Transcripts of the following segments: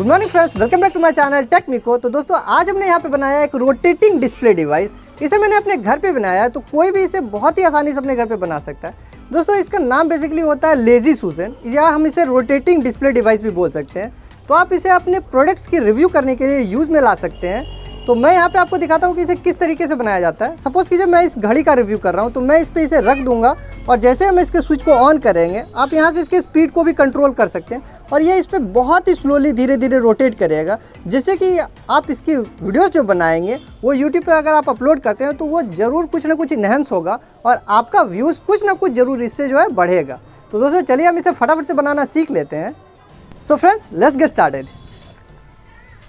Good morning friends, welcome back to my channel Techniko. तो दोस्तों आज हमने यहाँ पे बनाया एक रोटेटिंग डिस्प्ले डिवाइस। इसे मैंने अपने घर पे बनाया है, तो कोई भी इसे बहुत ही आसानी से अपने घर पे बना सकता है। दोस्तों इसका नाम बेसिकली होता है लेजी सुसन, या हम इसे रोटेटिंग डिस्प्ले डिवाइस भी बोल सकते हैं। तो आप इसे अपने प्रोडक्ट्स की रिव्यू करने के लिए यूज़ में ला सकते हैं। तो मैं यहाँ पे आपको दिखाता हूँ कि इसे किस तरीके से बनाया जाता है। सपोज़ कीजिए मैं इस घड़ी का रिव्यू कर रहा हूँ, तो मैं इस पे इसे रख दूंगा और जैसे हम इसके स्विच को ऑन करेंगे, आप यहाँ से इसके स्पीड को भी कंट्रोल कर सकते हैं और ये इस पर बहुत ही स्लोली धीरे धीरे रोटेट करेगा, जिससे कि आप इसकी वीडियोस जो बनाएंगे वो यूट्यूब पर अगर आप अपलोड करते हैं तो वो ज़रूर कुछ ना कुछ इन्हेंस होगा और आपका व्यूज़ कुछ ना कुछ ज़रूर इससे जो है बढ़ेगा। तो दोस्तों चलिए हम इसे फटाफट से बनाना सीख लेते हैं। So friends let's get started.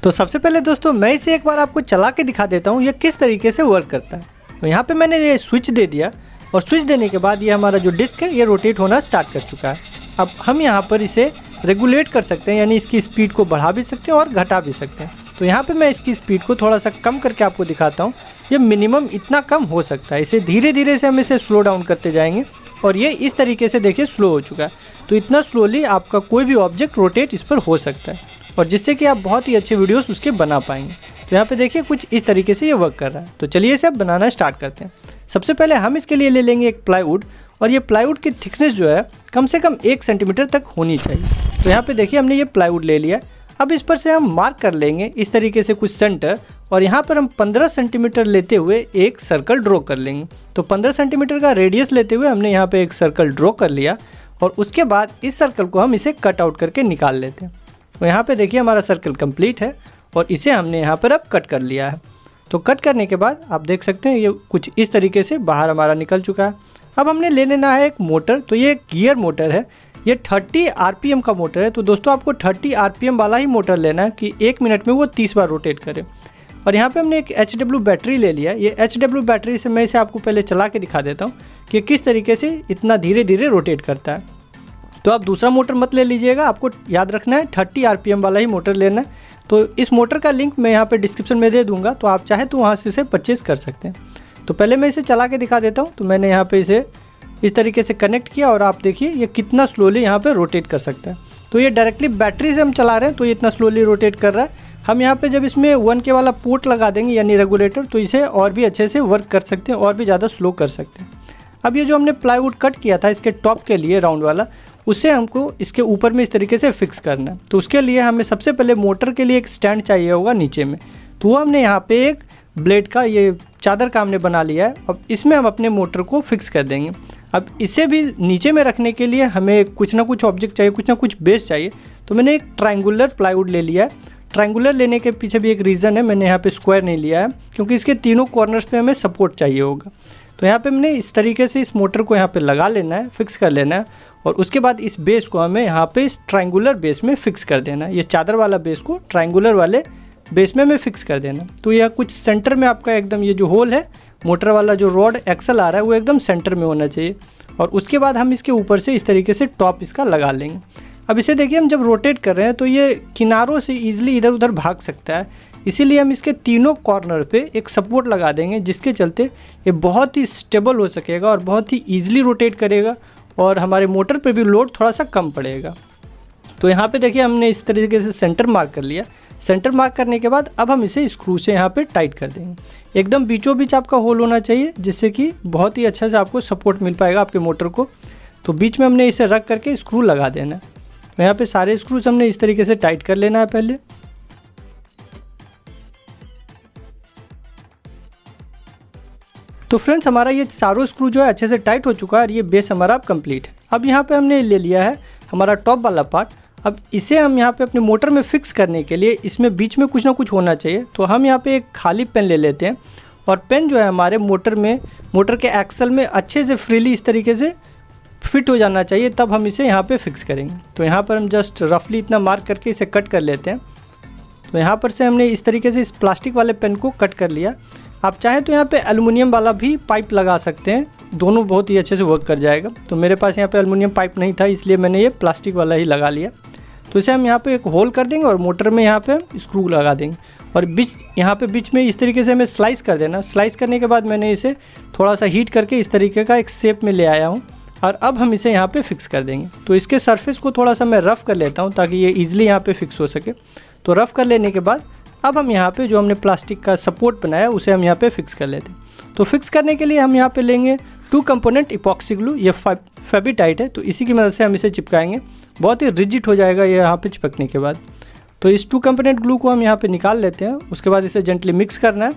तो सबसे पहले दोस्तों मैं इसे एक बार आपको चला के दिखा देता हूँ ये किस तरीके से वर्क करता है। तो यहाँ पे मैंने ये स्विच दे दिया और स्विच देने के बाद ये हमारा जो डिस्क है ये रोटेट होना स्टार्ट कर चुका है। अब हम यहाँ पर इसे रेगुलेट कर सकते हैं, यानी इसकी स्पीड को बढ़ा भी सकते हैं और घटा भी सकते हैं। तो यहाँ पे मैं इसकी स्पीड को थोड़ा सा कम करके आपको दिखाता हूँ। ये मिनिमम इतना कम हो सकता है, इसे धीरे धीरे से हम इसे स्लो डाउन करते जाएंगे और ये इस तरीके से देखिए स्लो हो चुका है। तो इतना स्लोली आपका कोई भी ऑब्जेक्ट रोटेट इस पर हो सकता है और जिससे कि आप बहुत ही अच्छे वीडियोस उसके बना पाएंगे। तो यहाँ पे देखिए कुछ इस तरीके से ये वर्क कर रहा है। तो चलिए इसे अब बनाना स्टार्ट करते हैं। सबसे पहले हम इसके लिए ले लेंगे एक प्लाईवुड और ये प्लाईवुड की थिकनेस जो है कम से कम 1 सेंटीमीटर तक होनी चाहिए। तो यहाँ पे देखिए हमने ये प्लाईवुड ले लिया। अब इस पर से हम मार्क कर लेंगे इस तरीके से कुछ सेंटर और यहाँ पर हम 15 सेंटीमीटर लेते हुए एक सर्कल ड्रॉ कर लेंगे। तो 15 सेंटीमीटर का रेडियस लेते हुए हमने यहाँ पे एक सर्कल ड्रॉ कर लिया और उसके बाद इस सर्कल को हम इसे कट आउट करके निकाल लेते हैं। तो यहाँ पे देखिए हमारा सर्कल कंप्लीट है और इसे हमने यहाँ पर अब कट कर लिया है। तो कट करने के बाद आप देख सकते हैं ये कुछ इस तरीके से बाहर हमारा निकल चुका है। अब हमने ले लेना है एक मोटर। तो ये गियर मोटर है, ये 30 आरपीएम का मोटर है। तो दोस्तों आपको 30 आरपीएम वाला ही मोटर लेना है कि 1 मिनट में वो 30 बार रोटेट करे। और यहाँ पे हमने एक HW बैटरी ले लिया। ये HW बैटरी से मैं इसे आपको पहले चला के दिखा देता हूँ कि किस तरीके से इतना धीरे धीरे रोटेट करता है। तो आप दूसरा मोटर मत ले लीजिएगा, आपको याद रखना है 30 आरपीएम वाला ही मोटर लेना है। तो इस मोटर का लिंक मैं यहाँ पे डिस्क्रिप्शन में दे दूंगा, तो आप चाहे तो वहाँ से इसे परचेज़ कर सकते हैं। तो पहले मैं इसे चला के दिखा देता हूँ। तो मैंने यहाँ पे इसे इस तरीके से कनेक्ट किया और आप देखिए ये कितना स्लोली यहाँ पे रोटेट कर सकता है। तो ये डायरेक्टली बैटरी से हम चला रहे हैं तो ये इतना स्लोली रोटेट कर रहा है। हम यहाँ पे जब इसमें 1K वाला पोर्ट लगा देंगे यानी रेगुलेटर, तो इसे और भी अच्छे से वर्क कर सकते हैं और भी ज़्यादा स्लो कर सकते हैं। अब ये जो हमने प्लाईवुड कट किया था इसके टॉप के लिए राउंड वाला, उसे हमको इसके ऊपर में इस तरीके से फिक्स करना है। तो उसके लिए हमें सबसे पहले मोटर के लिए एक स्टैंड चाहिए होगा नीचे में। तो वो हमने यहाँ पे एक ब्लेड का ये चादर का हमने बना लिया है। अब इसमें हम अपने मोटर को फिक्स कर देंगे। अब इसे भी नीचे में रखने के लिए हमें कुछ ना कुछ ऑब्जेक्ट चाहिए, कुछ ना कुछ बेस चाहिए। तो मैंने एक ट्रायंगुलर प्लाईवुड ले लिया है। ट्रायंगुलर लेने के पीछे भी एक रीज़न है, मैंने यहाँ पे स्क्वायर नहीं लिया है क्योंकि इसके तीनों कॉर्नर्स पे हमें सपोर्ट चाहिए होगा। तो यहाँ पे हमने इस तरीके से इस मोटर को यहाँ पे लगा लेना है, फिक्स कर लेना है और उसके बाद इस बेस को हमें यहाँ पे इस ट्रायंगुलर बेस में फिक्स कर देना है। ये चादर वाला बेस को ट्रायंगुलर वाले बेस में हमें फिक्स कर देना। तो यह कुछ सेंटर में आपका एकदम ये जो होल है, मोटर वाला जो रॉड एक्सल आ रहा है वो एकदम सेंटर में होना चाहिए। और उसके बाद हम इसके ऊपर से इस तरीके से टॉप इसका लगा लेंगे। अब इसे देखिए हम जब रोटेट कर रहे हैं तो ये किनारों से ईजिली इधर उधर भाग सकता है, इसीलिए हम इसके तीनों कॉर्नर पे एक सपोर्ट लगा देंगे, जिसके चलते ये बहुत ही स्टेबल हो सकेगा और बहुत ही ईजिली रोटेट करेगा और हमारे मोटर पे भी लोड थोड़ा सा कम पड़ेगा। तो यहाँ पे देखिए हमने इस तरीके से सेंटर मार्क कर लिया। सेंटर मार्क करने के बाद अब हम इसे स्क्रू से यहाँ पे टाइट कर देंगे। एकदम बीचों बीच आपका होल होना चाहिए, जिससे कि बहुत ही अच्छा से आपको सपोर्ट मिल पाएगा आपके मोटर को। तो बीच में हमने इसे रख करके स्क्रू लगा देना है। तो यहाँ पे सारे स्क्रूज हमने इस तरीके से टाइट कर लेना है पहले। तो फ्रेंड्स हमारा ये चारों स्क्रू जो है अच्छे से टाइट हो चुका है और ये बेस हमारा अब कंप्लीट है। अब यहाँ पे हमने ले लिया है हमारा टॉप वाला पार्ट। अब इसे हम यहाँ पे अपने मोटर में फिक्स करने के लिए इसमें बीच में कुछ ना कुछ होना चाहिए। तो हम यहाँ पे एक खाली पेन ले लेते हैं और पेन जो है हमारे मोटर के एक्सल में अच्छे से फ्रीली इस तरीके से फिट हो जाना चाहिए, तब हम इसे यहाँ पे फिक्स करेंगे। तो यहाँ पर हम जस्ट रफली इतना मार्क करके इसे कट कर लेते हैं। तो यहाँ पर से हमने इस तरीके से इस प्लास्टिक वाले पेन को कट कर लिया। आप चाहें तो यहाँ पे एल्युमिनियम वाला भी पाइप लगा सकते हैं, दोनों बहुत ही अच्छे से वर्क कर जाएगा। तो मेरे पास यहाँ पे एल्युमिनियम पाइप नहीं था, इसलिए मैंने ये प्लास्टिक वाला ही लगा लिया। तो इसे हम यहाँ पे एक होल कर देंगे और मोटर में यहाँ पे हम स्क्रू लगा देंगे और यहाँ पे बीच में इस तरीके से हमें स्लाइस कर देना। स्लाइस करने के बाद मैंने इसे थोड़ा सा हीट करके इस तरीके का एक शेप में ले आया हूँ और अब हम इसे यहाँ पे फिक्स कर देंगे। तो इसके सरफेस को थोड़ा सा मैं रफ़ कर लेता हूँ ताकि ये ईजिली यहाँ पे फिक्स हो सके। तो रफ़ कर लेने के बाद अब हम यहाँ पे जो हमने प्लास्टिक का सपोर्ट बनाया उसे हम यहाँ पे फिक्स कर लेते हैं। तो फिक्स करने के लिए हम यहाँ पे लेंगे 2 कंपोनेंट इपॉक्सी ग्लू, ये फेविटाइट है, तो इसी की मदद से हम इसे चिपकाएंगे। बहुत ही रिजिड हो जाएगा ये यहाँ पे चिपकने के बाद। तो इस 2 कंपोनेंट ग्लू को हम यहाँ पे निकाल लेते हैं। उसके बाद इसे जेंटली मिक्स करना है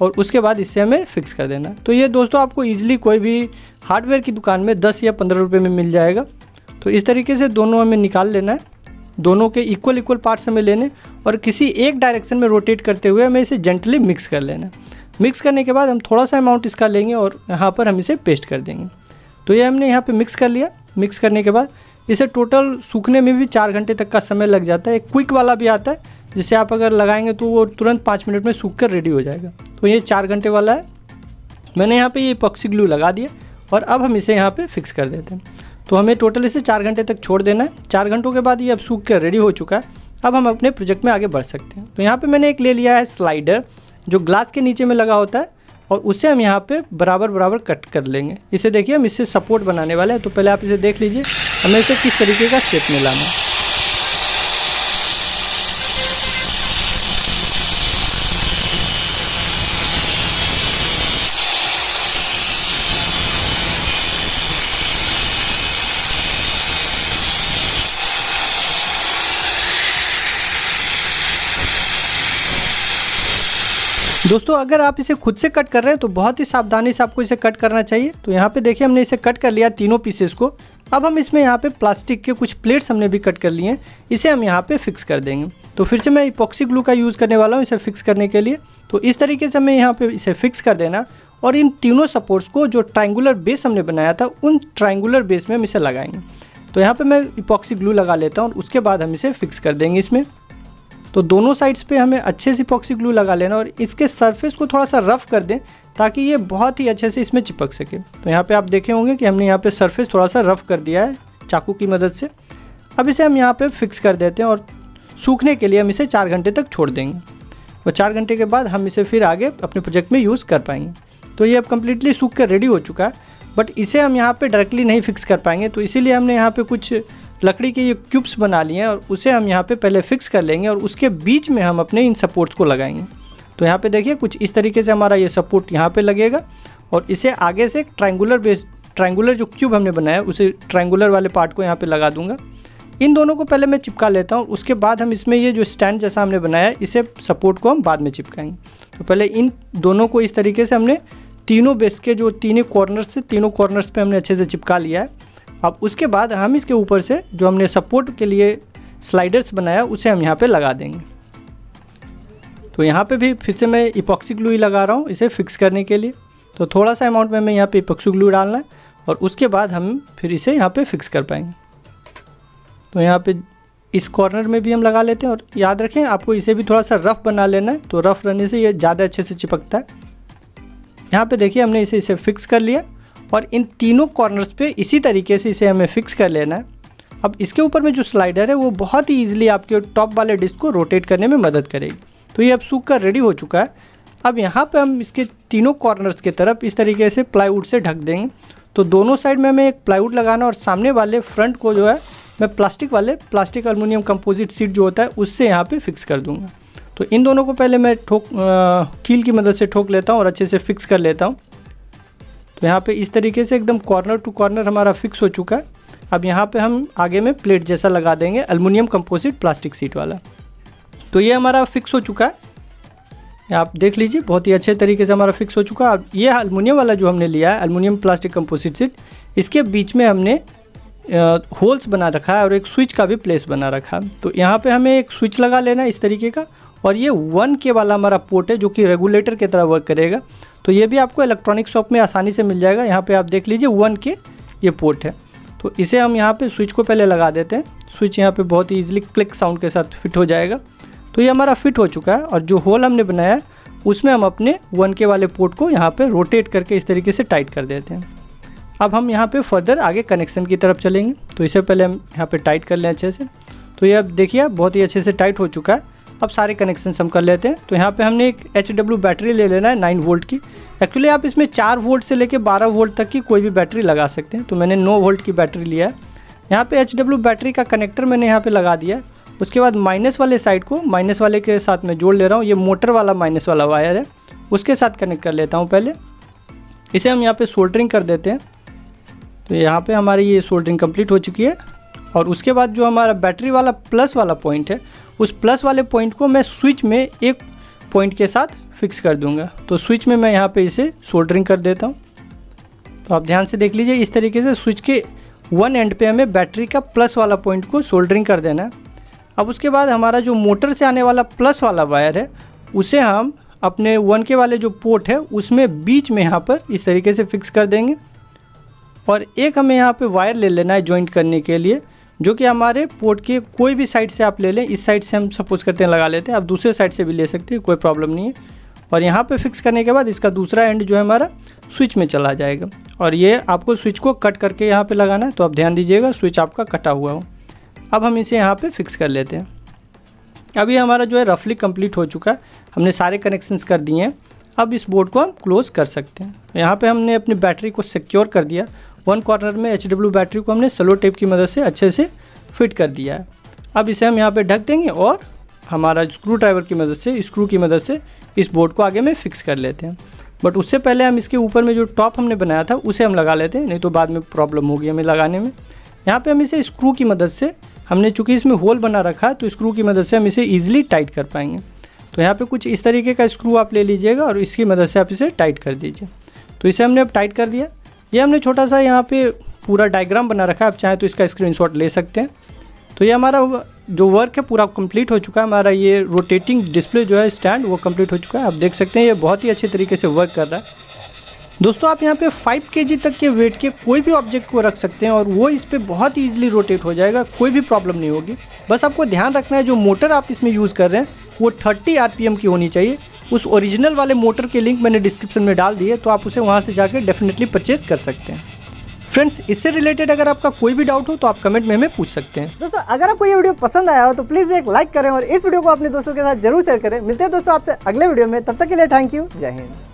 और उसके बाद इसे हमें फिक्स कर देना है। तो ये दोस्तों आपको ईजिली कोई भी हार्डवेयर की दुकान में 10 या 15 रुपये में मिल जाएगा। तो इस तरीके से दोनों हमें निकाल लेना है, दोनों के इक्वल पार्ट्स हमें लेने और किसी एक डायरेक्शन में रोटेट करते हुए हमें इसे जेंटली मिक्स कर लेना है। मिक्स करने के बाद हम थोड़ा सा अमाउंट इसका लेंगे और यहाँ पर हम इसे पेस्ट कर देंगे। तो ये हमने यहाँ पे मिक्स कर लिया। मिक्स करने के बाद इसे टोटल सूखने में भी 4 घंटे तक का समय लग जाता है। एक क्विक वाला भी आता है जिसे आप अगर लगाएंगे तो वो तुरंत 5 मिनट में सूख कर रेडी हो जाएगा। तो ये 4 घंटे वाला है। मैंने यहाँ पे ये इपॉक्सी ग्लू लगा दिया और अब हम इसे यहाँ पे फिक्स कर देते हैं। तो हमें टोटल इसे 4 घंटे तक छोड़ देना है। 4 घंटों के बाद ये अब सूख कर रेडी हो चुका है। अब हम अपने प्रोजेक्ट में आगे बढ़ सकते हैं। तो यहाँ पे मैंने एक ले लिया है स्लाइडर जो ग्लास के नीचे में लगा होता है और उसे हम यहाँ पे बराबर कट कर लेंगे। इसे देखिए हम इससे सपोर्ट बनाने वाले हैं। तो पहले आप इसे देख लीजिए हमें इसे किस तरीके का शेप में लाना है। दोस्तों अगर आप इसे खुद से कट कर रहे हैं तो बहुत ही सावधानी से आपको इसे कट करना चाहिए। तो यहाँ पे देखिए हमने इसे कट कर लिया तीनों पीसेस को। अब हम इसमें यहाँ पे प्लास्टिक के कुछ प्लेट्स हमने भी कट कर लिए हैं, इसे हम यहाँ पे फिक्स कर देंगे। तो फिर से मैं इपॉक्सी ग्लू का यूज़ करने वाला हूँ इसे फिक्स करने के लिए। तो इस तरीके से हमें यहाँ पे इसे फिक्स कर देना और इन तीनों सपोर्ट्स को जो ट्रायंगुलर बेस हमने बनाया था उन ट्रायंगुलर बेस में हम इसे लगाएंगे। तो यहाँ पर मैं इपॉक्सी ग्लू लगा लेता हूँ और उसके बाद हम इसे फिक्स कर देंगे इसमें। तो दोनों साइड्स पे हमें अच्छे से इपॉक्सी ग्लू लगा लेना और इसके सरफेस को थोड़ा सा रफ़ कर दें ताकि ये बहुत ही अच्छे से इसमें चिपक सके। तो यहाँ पे आप देखे होंगे कि हमने यहाँ पे सरफेस थोड़ा सा रफ़ कर दिया है चाकू की मदद से। अब इसे हम यहाँ पे फिक्स कर देते हैं और सूखने के लिए हम इसे 4 घंटे तक छोड़ देंगे और 4 घंटे के बाद हम इसे फिर आगे अपने प्रोजेक्ट में यूज़ कर पाएंगे। तो ये अब कम्प्लीटली सूख कर रेडी हो चुका है, बट इसे हम यहाँ पर डायरेक्टली नहीं फिक्स कर पाएंगे। तो इसीलिए हमने यहाँ पर कुछ लकड़ी के ये क्यूब्स बना लिए हैं और उसे हम यहाँ पे पहले फिक्स कर लेंगे और उसके बीच में हम अपने इन सपोर्ट्स को लगाएंगे। तो यहाँ पे देखिए कुछ इस तरीके से हमारा ये सपोर्ट यहाँ पे लगेगा और इसे आगे से ट्रायंगुलर जो क्यूब हमने बनाया उसे ट्रायंगुलर वाले पार्ट को यहाँ पे लगा दूंगा। इन दोनों को पहले मैं चिपका लेता हूँ, उसके बाद हम इसमें ये जो स्टैंड जैसा हमने बनाया इसे सपोर्ट को हम बाद में चिपकाएंगे। तो पहले इन दोनों को इस तरीके से हमने तीनों बेस के जो तीनों कॉर्नर्स पे हमने अच्छे से चिपका लिया है। अब उसके बाद हम इसके ऊपर से जो हमने सपोर्ट के लिए स्लाइडर्स बनाया उसे हम यहाँ पे लगा देंगे। तो यहाँ पे भी फिर से मैं इपॉक्सी ग्लू ही लगा रहा हूँ इसे फिक्स करने के लिए। तो थोड़ा सा अमाउंट में हमें यहाँ पे इपॉक्सी ग्लू डालना है और उसके बाद हम फिर इसे यहाँ पे फिक्स कर पाएंगे। तो यहाँ पे इस कॉर्नर में भी हम लगा लेते हैं और याद रखें आपको इसे भी थोड़ा सा रफ़ बना लेना है। तो रफ़ रहने से ये ज़्यादा अच्छे से चिपकता है। यहाँ पे देखिए हमने इसे फिक्स कर लिया और इन तीनों कॉर्नर्स पे इसी तरीके से इसे हमें फिक्स कर लेना है। अब इसके ऊपर में जो स्लाइडर है वो बहुत ही ईजिली आपके टॉप वाले डिस्क को रोटेट करने में मदद करेगी। तो ये अब सूख कर रेडी हो चुका है। अब यहाँ पे हम इसके तीनों कॉर्नर्स की तरफ इस तरीके से प्लाईवुड से ढक देंगे। तो दोनों साइड में हमें एक प्लाईवुड लगाना और सामने वाले फ्रंट को जो है मैं प्लास्टिक एल्युमिनियम कंपोजिट सीट जो होता है उससे यहाँ पे फिक्स कर दूँगा। तो इन दोनों को पहले मैं कील की मदद से ठोक लेता हूँ और अच्छे से फिक्स कर लेता हूँ। तो यहाँ पे इस तरीके से एकदम कॉर्नर टू कॉर्नर हमारा फिक्स हो चुका है। अब यहाँ पे हम आगे में प्लेट जैसा लगा देंगे एल्युमिनियम कंपोजिट प्लास्टिक सीट वाला। तो ये हमारा फिक्स हो चुका है, आप देख लीजिए बहुत ही अच्छे तरीके से हमारा फिक्स हो चुका है। अब ये एल्युमिनियम वाला जो हमने लिया है एल्युमिनियम प्लास्टिक कंपोजिट सीट, इसके बीच में हमने होल्स बना रखा है और एक स्विच का भी प्लेस बना रखा है। तो यहाँ पे हमें एक स्विच लगा लेना है इस तरीके का और ये 1K वाला हमारा पोर्ट है जो कि रेगुलेटर की तरह वर्क करेगा। तो ये भी आपको इलेक्ट्रॉनिक शॉप में आसानी से मिल जाएगा। यहाँ पे आप देख लीजिए 1K ये पोर्ट है। तो इसे हम यहाँ पे स्विच को पहले लगा देते हैं। स्विच यहाँ पे बहुत ही ईजिली क्लिक साउंड के साथ फिट हो जाएगा। तो ये हमारा फिट हो चुका है और जो होल हमने बनाया है उसमें हम अपने 1K वाले पोर्ट को यहाँ पे रोटेट करके इस तरीके से टाइट कर देते हैं। अब हम यहाँ पे फर्दर आगे कनेक्शन की तरफ चलेंगे। तो इसे पहले हम यहाँ पे टाइट कर लें अच्छे से। तो ये अब देखिए बहुत ही अच्छे से टाइट हो चुका है। अब सारे कनेक्शन हम कर लेते हैं। तो यहाँ पे हमने एक HW बैटरी ले लेना है 9 वोल्ट की। एक्चुअली आप इसमें 4 वोल्ट से लेके 12 वोल्ट तक की कोई भी बैटरी लगा सकते हैं। तो मैंने 9 वोल्ट की बैटरी लिया है। यहाँ पे HW बैटरी का कनेक्टर मैंने यहाँ पे लगा दिया है उसके बाद माइनस वाले साइड को माइनस वाले के साथ मैं जोड़ ले रहा हूँ। ये मोटर वाला माइनस वाला वायर है, उसके साथ कनेक्ट कर लेता हूँ। पहले इसे हम यहाँ पे सोल्डरिंग कर देते हैं। तो यहाँ पे हमारी ये सोल्डरिंग कंप्लीट हो चुकी है। और उसके बाद जो हमारा बैटरी वाला प्लस वाला पॉइंट है, उस प्लस वाले पॉइंट को मैं स्विच में एक पॉइंट के साथ फिक्स कर दूंगा। तो स्विच में मैं यहाँ पे इसे सोल्डरिंग कर देता हूँ। तो आप ध्यान से देख लीजिए, इस तरीके से स्विच के वन एंड पे हमें बैटरी का प्लस वाला पॉइंट को सोल्डरिंग कर देना है। अब उसके बाद हमारा जो मोटर से आने वाला प्लस वाला वायर है, उसे हम अपने 1K वाले जो पोर्ट है उसमें बीच में यहाँ पर इस तरीके से फिक्स कर देंगे। और एक हमें यहाँ पे वायर ले लेना है जॉइंट करने के लिए, जो कि हमारे पोर्ट के कोई भी साइड से आप ले लें। इस साइड से हम सपोज करते हैं लगा लेते हैं, आप दूसरे साइड से भी ले सकते हैं, कोई प्रॉब्लम नहीं है। और यहाँ पे फिक्स करने के बाद इसका दूसरा एंड जो है हमारा स्विच में चला जाएगा। और ये आपको स्विच को कट करके यहाँ पे लगाना है, तो आप ध्यान दीजिएगा स्विच आपका कटा हुआ हो। अब हम इसे यहाँ पे फिक्स कर लेते हैं। अभी हमारा जो है रफली कंप्लीट हो चुका है, हमने सारे कनेक्शंस कर दिए हैं। अब इस बोर्ड को हम क्लोज कर सकते हैं। यहाँ पे हमने अपनी बैटरी को सिक्योर कर दिया। वन कॉर्नर में HW बैटरी को हमने सेलो टेप की मदद से अच्छे से फिट कर दिया है। अब इसे हम यहाँ पे ढक देंगे और हमारा स्क्रू ड्राइवर की मदद से, स्क्रू की मदद से इस बोर्ड को आगे में फिक्स कर लेते हैं। बट उससे पहले हम इसके ऊपर में जो टॉप हमने बनाया था उसे हम लगा लेते हैं, नहीं तो बाद में प्रॉब्लम होगी हमें लगाने में। यहाँ पे हम इसे स्क्रू की मदद से, हमने चूँकि इसमें होल बना रखा है तो स्क्रू की मदद से हम इसे ईजिली टाइट कर पाएंगे। तो यहाँ पे कुछ इस तरीके का स्क्रू आप ले लीजिएगा और इसकी मदद से आप इसे टाइट कर दीजिए। तो इसे हमने अब टाइट कर दिया। ये हमने छोटा सा यहाँ पे पूरा डायग्राम बना रखा है, आप चाहें तो इसका स्क्रीनशॉट ले सकते हैं। तो ये हमारा जो वर्क है पूरा कंप्लीट हो चुका है। हमारा ये रोटेटिंग डिस्प्ले जो है स्टैंड, वो कंप्लीट हो चुका है। आप देख सकते हैं ये बहुत ही अच्छे तरीके से वर्क कर रहा है। दोस्तों आप यहाँ पे 5 kg तक के वेट के कोई भी ऑब्जेक्ट को रख सकते हैं और वो इस पर बहुत ईजिली रोटेट हो जाएगा, कोई भी प्रॉब्लम नहीं होगी। बस आपको ध्यान रखना है जो मोटर आप इसमें यूज़ कर रहे हैं वो 30 RPM की होनी चाहिए। उस ओरिजिनल वाले मोटर के लिंक मैंने डिस्क्रिप्शन में डाल दिए, तो आप उसे वहाँ से जाकर डेफिनेटली परचेज़ कर सकते हैं। फ्रेंड्स, इससे रिलेटेड अगर आपका कोई भी डाउट हो तो आप कमेंट में हमें पूछ सकते हैं। दोस्तों अगर आपको ये वीडियो पसंद आया हो तो प्लीज़ एक लाइक करें और इस वीडियो को अपने दोस्तों के साथ जरूर शेयर करें। मिलते हैं दोस्तों आपसे अगले वीडियो में, तब तक के लिए थैंक यू, जय हिंद।